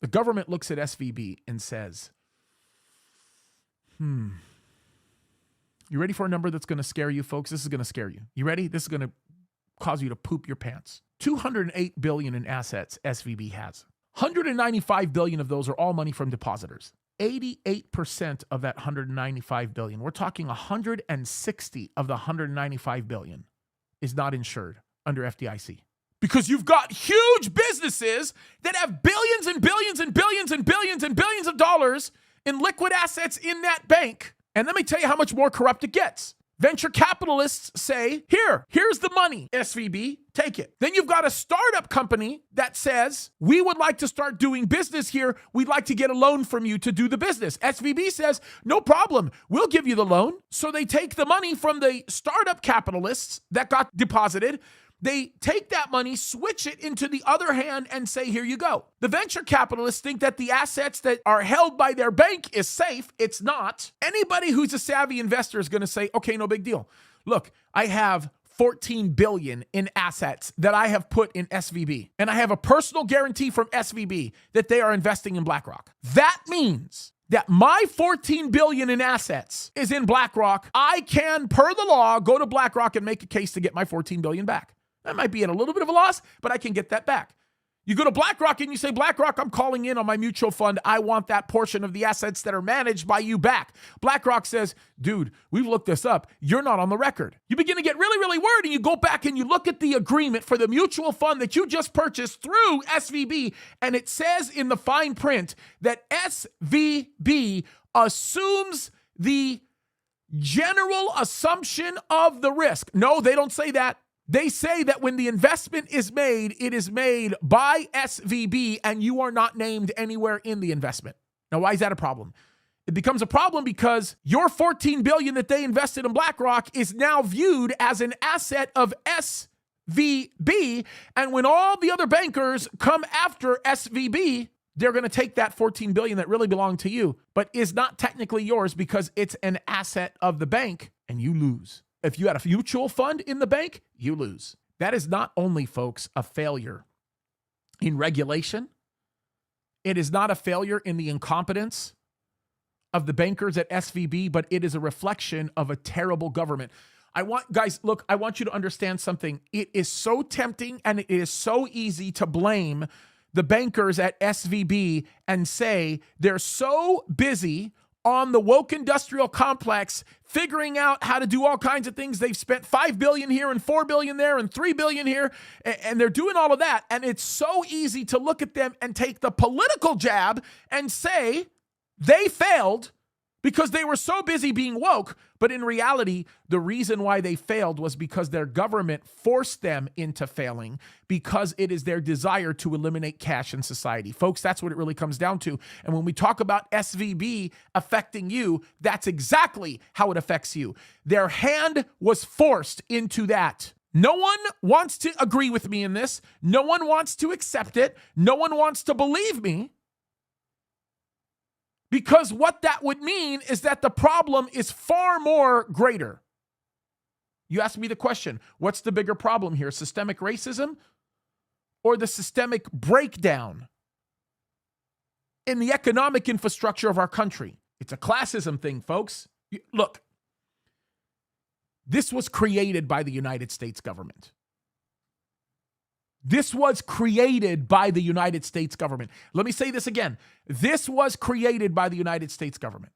The government looks at SVB and says, you ready for a number that's going to scare you, folks? This is going to scare you. You ready? This is going to cause you to poop your pants. $208 billion in assets SVB has. $195 billion of those are all money from depositors. 88% of that $195 billion, we're talking 160 of the $195 billion, is not insured under FDIC. Because you've got huge businesses that have billions and billions and billions and billions and billions of dollars in liquid assets in that bank. And let me tell you how much more corrupt it gets. Venture capitalists say, here's the money, SVB, take it. Then you've got a startup company that says, we would like to start doing business here. We'd like to get a loan from you to do the business. SVB says, no problem. We'll give you the loan. So they take the money from the startup capitalists that got deposited. They take that money, switch it into the other hand, and say, here you go. The venture capitalists think that the assets that are held by their bank is safe. It's not. Anybody who's a savvy investor is going to say, okay, no big deal. Look, I have $14 billion in assets that I have put in SVB, and I have a personal guarantee from SVB that they are investing in BlackRock. That means that my $14 billion in assets is in BlackRock. I can, per the law, go to BlackRock and make a case to get my $14 billion back. That might be at a little bit of a loss, but I can get that back. You go to BlackRock and you say, BlackRock, I'm calling in on my mutual fund. I want that portion of the assets that are managed by you back. BlackRock says, dude, we've looked this up. You're not on the record. You begin to get really, really worried, and you go back and you look at the agreement for the mutual fund that you just purchased through SVB, and it says in the fine print that SVB assumes the general assumption of the risk. No, they don't say that. They say that when the investment is made, it is made by SVB and you are not named anywhere in the investment. Now, why is that a problem? It becomes a problem because your $14 billion that they invested in BlackRock is now viewed as an asset of SVB. And when all the other bankers come after SVB, they're going to take that $14 billion that really belonged to you, but is not technically yours because it's an asset of the bank, and you lose. If you had a mutual fund in the bank, you lose. That is not only, folks, a failure in regulation. It is not a failure in the incompetence of the bankers at SVB, but it is a reflection of a terrible government. I want you to understand something. It is so tempting and it is so easy to blame the bankers at SVB and say they're so busy on the woke industrial complex, figuring out how to do all kinds of things. They've spent $5 billion here and $4 billion there and $3 billion here, and they're doing all of that. And it's so easy to look at them and take the political jab and say they failed because they were so busy being woke. But in reality, the reason why they failed was because their government forced them into failing, because it is their desire to eliminate cash in society. Folks, that's what it really comes down to. And when we talk about SVB affecting you, that's exactly how it affects you. Their hand was forced into that. No one wants to agree with me in this. No one wants to accept it. No one wants to believe me. Because what that would mean is that the problem is far more greater. You ask me the question, what's the bigger problem here? Systemic racism or the systemic breakdown in the economic infrastructure of our country? It's a classism thing, folks. Look, this was created by the United States government. This was created by the United States government. Let me say this again. This was created by the United States government.